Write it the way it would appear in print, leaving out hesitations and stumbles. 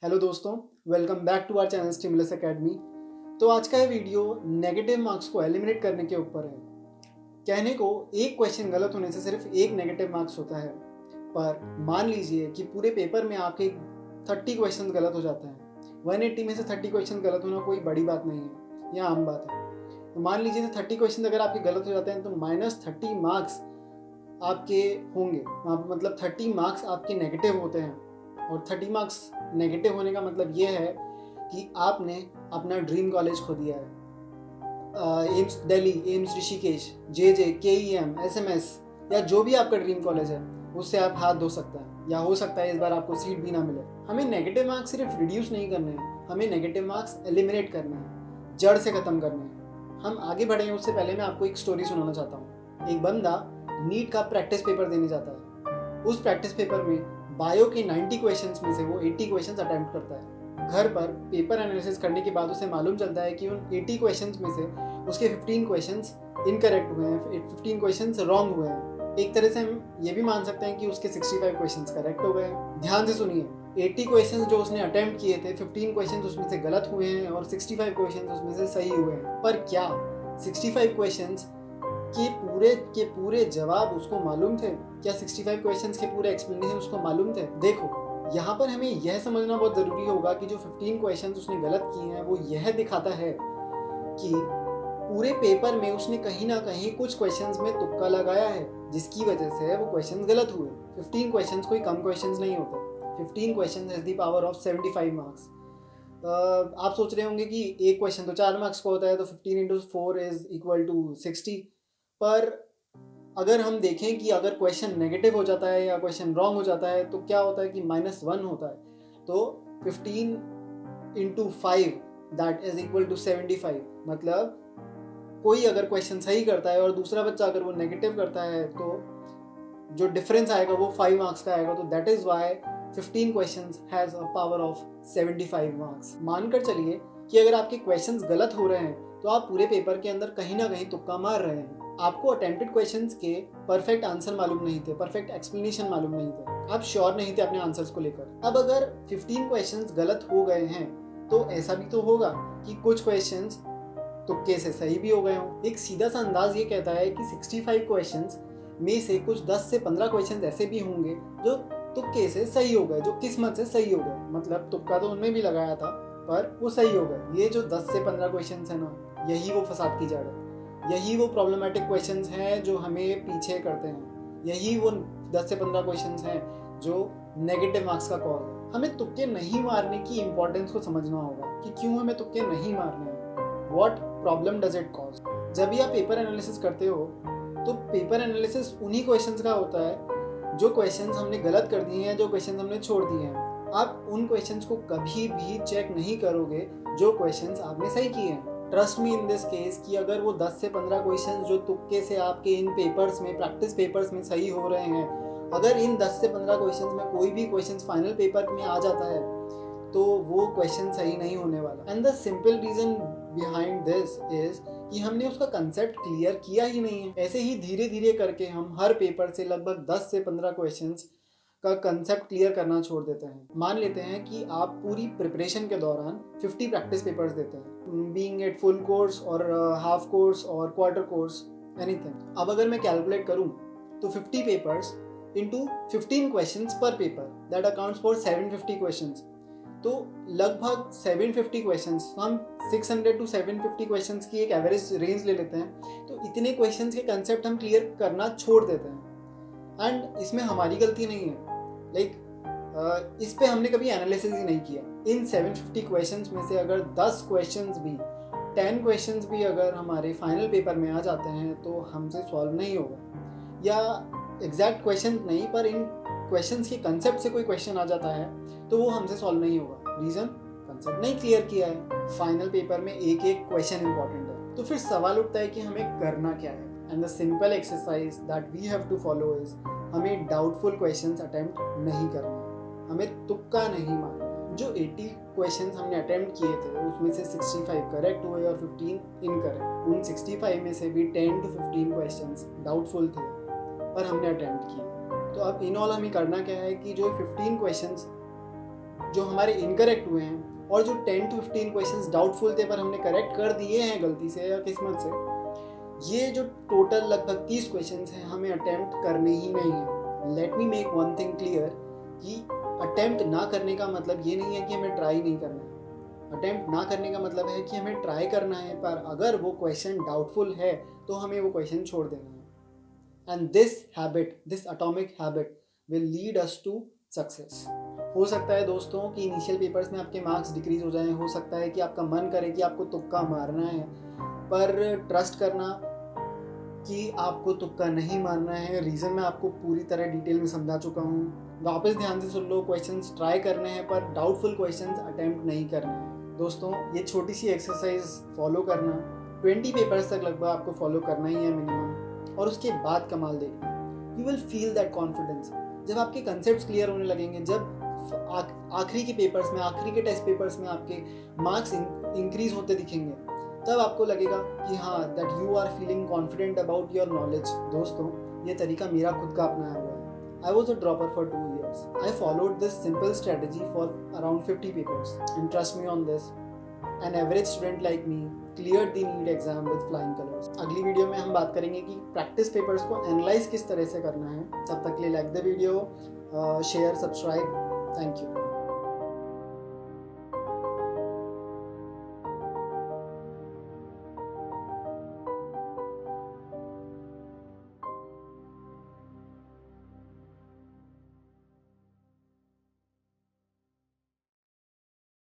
Hello दोस्तों, welcome back to our channel stimulus academy. तो आज का ये वीडियो नेगेटिव मार्क्स को एलिमिनेट करने के ऊपर है। कहने को एक क्वेश्चन गलत होने से सिर्फ एक नेगेटिव मार्क्स होता है, पर मान लीजिए कि पूरे पेपर में आपके 30 क्वेश्चन गलत हो जाते हैं। 180 में से 30 क्वेश्चन गलत होना कोई बड़ी बात नहीं है, यह आम बात है। तो मान लीजिए 30 क्वेश्चन अगर आपके गलत हो जाते हैं तो -30 मार्क्स आपके होंगे। वहाँ पर मतलब 30 मार्क्स आपके नेगेटिव होते हैं, और 30 मार्क्स नेगेटिव होने का मतलब ये है कि आपने अपना ड्रीम कॉलेज खो दिया है। एम्स दिल्ली, एम्स ऋषिकेश, जे KEM, SMS या जो भी आपका ड्रीम कॉलेज है उससे आप हाथ धो सकते हैं, या हो सकता है इस बार आपको सीट भी ना मिले। हमें नेगेटिव मार्क्स सिर्फ रिड्यूस नहीं करने हैं, हमें नेगेटिव मार्क्स एलिमिनेट करने हैं, जड़ से ख़त्म करने हैं। हम आगे बढ़ें उससे पहले मैं आपको एक स्टोरी सुनाना चाहता हूँ। एक बंदा नीट का प्रैक्टिस पेपर देने जाता है। उस प्रैक्टिस पेपर में बायो के 90 क्वेश्चंस में से वो 80 क्वेश्चंस अटेम्प्ट करता है। घर पर पेपर एनालिसिस करने के बाद उसे मालूम चलता है कि उन 80 क्वेश्चंस में से उसके 15 क्वेश्चंस इनकरेक्ट हुए हैं, 15 क्वेश्चंस रॉन्ग हुए हैं। एक तरह से हम ये भी मान सकते हैं कि उसके 65 क्वेश्चंस करेक्ट हो गए हैं। ध्यान से सुनिए, 80 क्वेश्चंस जो उसने अटेम्प्ट किए थे, 15 क्वेश्चंस उसमें से गलत हुए हैं और 65 क्वेश्चंस उसमें से सही हुए हैं। पर क्या 65 क्वेश्चंस के पूरे जवाब उसको मालूम थे? क्या 65 क्वेश्चंस के पूरे एक्सप्लेनेशन उसको मालूम थे? देखो, यहाँ पर हमें यह समझना बहुत ज़रूरी होगा कि जो 15 क्वेश्चंस उसने गलत किए हैं वो यह दिखाता है कि पूरे पेपर में उसने कहीं ना कहीं कुछ क्वेश्चंस में तुक्का लगाया है, जिसकी वजह से वो क्वेश्चंस गलत हुए। 15 क्वेश्चंस कोई कम क्वेश्चंस नहीं होते। 15 questions has the power of 75 marks. आप सोच रहे होंगे कि एक क्वेश्चन तो 4 मार्क्स का होता है, तो 15 इंटू 4 इज इक्वल टू 60। पर अगर हम देखें कि अगर क्वेश्चन नेगेटिव हो जाता है या क्वेश्चन रॉन्ग हो जाता है तो क्या होता है कि -1 होता है। तो 15 into 5 that is equal to 75। मतलब कोई अगर क्वेश्चन सही करता है और दूसरा बच्चा अगर वो नेगेटिव करता है तो जो डिफरेंस आएगा वो 5 मार्क्स का आएगा। तो that is why 15 questions has a power of 75 marks. मानकर चलिए कि अगर आपके क्वेश्चंस गलत हो रहे हैं तो आप पूरे पेपर के अंदर कहीं ना कहीं तुक्का मार रहे हैं। आपको अटेम्प्टेड क्वेश्चंस के परफेक्ट आंसर मालूम नहीं थे, परफेक्ट एक्सप्लेनेशन मालूम नहीं थे, आप श्योर नहीं थे अपने आंसर्स को लेकर। अब अगर 15 क्वेश्चंस गलत हो गए हैं तो ऐसा भी तो होगा कि कुछ क्वेश्चंस तुक्के से सही भी हो गए हों। एक सीधा सा अंदाज ये कहता है कि 65 क्वेश्चंस में से कुछ 10 से 15 क्वेश्चंस ऐसे भी होंगे जो तुक्के से सही हो गए, जो किस्मत से सही हो गए। मतलब तुक्का तो उनमें भी लगाया था पर वो सही हो गए। ये जो 10 से 15 क्वेश्चंस है ना, यही वो फसाद की जड़ है। यही वो प्रॉब्लमेटिक क्वेश्चंस हैं जो हमें पीछे करते हैं। यही वो 10 से 15 क्वेश्चंस हैं जो नेगेटिव मार्क्स का कॉज है। हमें तुक्के नहीं मारने की इंपॉर्टेंस को समझना होगा कि क्यों हमें तुक्के नहीं मारने हैं। What problem does it cause? जब भी आप पेपर एनालिसिस करते हो तो पेपर एनालिसिस उन्हीं क्वेश्चंस का होता है जो क्वेश्चंस हमने गलत कर दिए हैं, जो क्वेश्चंस हमने छोड़ दिए हैं। आप उन क्वेश्चंस को कभी भी चेक नहीं करोगे जो क्वेश्चंस आपने सही किए हैं। Trust me in this case कि अगर वो 10 से 15 क्वेश्चंस जो तुक्के से आपके इन पेपर्स में, प्रैक्टिस पेपर्स में सही हो रहे हैं, अगर इन 10 से 15 क्वेश्चंस में कोई भी क्वेश्चंस फाइनल पेपर में आ जाता है तो वो क्वेश्चन सही नहीं होने वाला। And the simple reason behind this is कि हमने उसका कंसेप्ट क्लियर किया ही नहीं है। ऐसे ही धीरे धीरे करके हम हर पेपर से लगभग 10 से 15 क्वेश्चंस का कंसेप्ट क्लियर करना छोड़ देते हैं। मान लेते हैं कि आप पूरी प्रिपरेशन के दौरान 50 प्रैक्टिस पेपर्स देते हैं, बीइंग इट फुल कोर्स और हाफ कोर्स और क्वार्टर कोर्स, एनीथिंग। अब अगर मैं कैलकुलेट करूं तो 50 पेपर्स इंटू 15 क्वेश्चंस पर paper, that accounts for 750 questions. तो लगभग 750 क्वेश्चंस, हम 600 टू 750 क्वेश्चंस की एक एवरेज रेंज ले लेते हैं। तो इतने क्वेश्चंस के कंसेप्ट हम क्लियर करना छोड़ देते हैं। एंड इसमें हमारी गलती नहीं है, इस पे हमने कभी एनालिसिस ही नहीं किया। इन 750 क्वेश्चंस में से अगर 10 क्वेश्चंस भी, 10 क्वेश्चंस भी अगर हमारे फाइनल पेपर में आ जाते हैं तो हमसे सॉल्व नहीं होगा। या एग्जैक्ट क्वेश्चन नहीं, पर इन क्वेश्चंस के कंसेप्ट से कोई क्वेश्चन आ जाता है तो वो हमसे सॉल्व नहीं होगा। रीज़न, कंसेप्ट नहीं क्लियर किया है। फाइनल पेपर में एक एक क्वेश्चन इंपॉर्टेंट है। तो फिर सवाल उठता है कि हमें करना क्या है। And the simple exercise that we have to follow is, हमें डाउटफुल क्वेश्चंस अटेम्प्ट नहीं करना है, हमें तुक्का नहीं मारना है। जो 80 क्वेश्चंस हमने अटेम्प्ट किए थे उसमें से 65 करेक्ट हुए और 15 इनकरेक्ट। उन 65 में से भी 10 to 15 क्वेश्चंस डाउटफुल थे पर हमने अटेम्प्ट किए। तो अब इन ऑल हमें करना क्या है कि जो 15 क्वेश्चंस जो हमारे इनकरेक्ट हुए हैं और जो 10 to 15 क्वेश्चंस डाउटफुल थे पर हमने करेक्ट कर दिए हैं गलती से या किस्मत से, ये जो टोटल लगभग 30 क्वेश्चंस हैं हमें अटेम्प्ट करने ही नहीं है। Let me make one thing clear कि अटेम्प्ट ना करने का मतलब ये नहीं है कि हमें ट्राई नहीं करना है। अटेम्प्ट ना करने का मतलब है कि हमें ट्राई करना है, पर अगर वो क्वेश्चन डाउटफुल है तो हमें वो क्वेश्चन छोड़ देना है। And this atomic habit will lead us to success. हो सकता है दोस्तों कि इनिशियल पेपर्स में आपके मार्क्स डिक्रीज हो जाएं, हो सकता है कि आपका मन करे कि आपको तुक्का मारना है, पर ट्रस्ट करना कि आपको तुक्का नहीं मारना है। रीज़न मैं आपको पूरी तरह डिटेल में समझा चुका हूँ। वापस ध्यान से सुन लो, क्वेश्चंस ट्राई करने हैं पर डाउटफुल क्वेश्चंस अटेम्प्ट नहीं करने हैं। दोस्तों ये छोटी सी एक्सरसाइज फॉलो करना, 20 पेपर्स तक लगभग आपको फॉलो करना ही है मिनिमम, और उसके बाद कमाल देखना। You will feel that confidence जब आपके कंसेप्ट क्लियर होने लगेंगे, जब आखिरी के पेपर्स में, आखिरी के टेस्ट पेपर्स में आपके मार्क्स इंक्रीज होते दिखेंगे, तब आपको लगेगा कि हाँ that you are feeling confident about your knowledge. दोस्तों ये तरीका मेरा खुद का अपनाया हुआ है। I was a dropper for 2 years. I followed this simple strategy for around 50 papers, and trust me on this, an average student like me cleared the NEET exam with flying colors. अगली video में हम बात करेंगे कि practice papers को analyse किस तरह से करना है। तब तक के लिए like the video, share, subscribe. Thank you.